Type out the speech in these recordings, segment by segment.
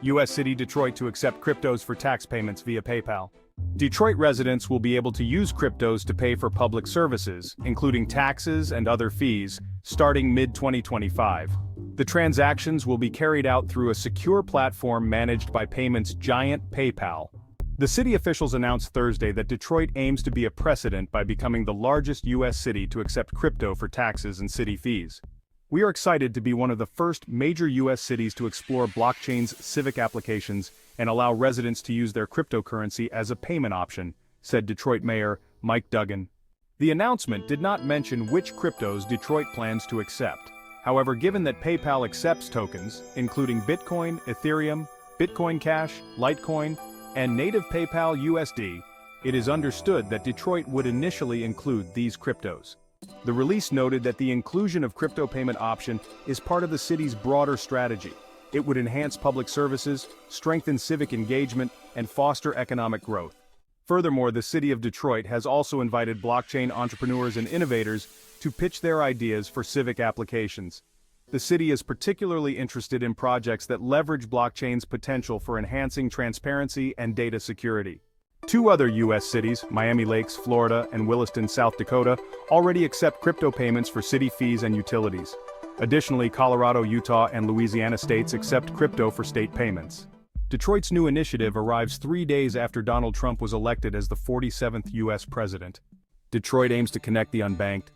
U.S. City Detroit to accept cryptos for tax payments via PayPal. Detroit residents will be able to use cryptos to pay for public services, including taxes and other fees, starting mid-2025. The transactions will be carried out through a secure platform managed by payments giant PayPal. The city officials announced Thursday that Detroit aims to be a precedent by becoming the largest U.S. city to accept crypto for taxes and city fees. We are excited to be one of the first major U.S. cities to explore blockchain's civic applications and allow residents to use their cryptocurrency as a payment option, said Detroit Mayor Mike Duggan. The announcement did not mention which cryptos Detroit plans to accept. However, given that PayPal accepts tokens, including Bitcoin, Ethereum, Bitcoin Cash, Litecoin, and native PayPal USD, it is understood that Detroit would initially include these cryptos. The release noted that the inclusion of crypto payment option is part of the city's broader strategy. It would enhance public services, strengthen civic engagement, and foster economic growth. Furthermore, the city of Detroit has also invited blockchain entrepreneurs and innovators to pitch their ideas for civic applications. The city is particularly interested in projects that leverage blockchain's potential for enhancing transparency and data security. Two other U.S. cities, Miami Lakes, Florida, and Williston, South Dakota, already accept crypto payments for city fees and utilities. Additionally, Colorado, Utah, and Louisiana states accept crypto for state payments. Detroit's new initiative arrives 3 days after Donald Trump was elected as the 47th U.S. president. Detroit aims to connect the unbanked.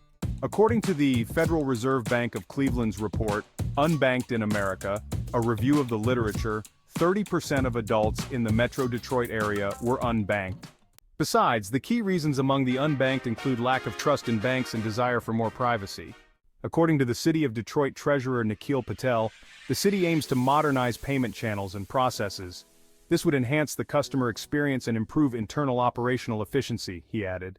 According to the Federal Reserve Bank of Cleveland's report, Unbanked in America, a review of the literature, 30% of adults in the Metro Detroit area were unbanked. Besides, the key reasons among the unbanked include lack of trust in banks and desire for more privacy. According to the City of Detroit Treasurer Nikhil Patel, the city aims to modernize payment channels and processes. This would enhance the customer experience and improve internal operational efficiency, he added.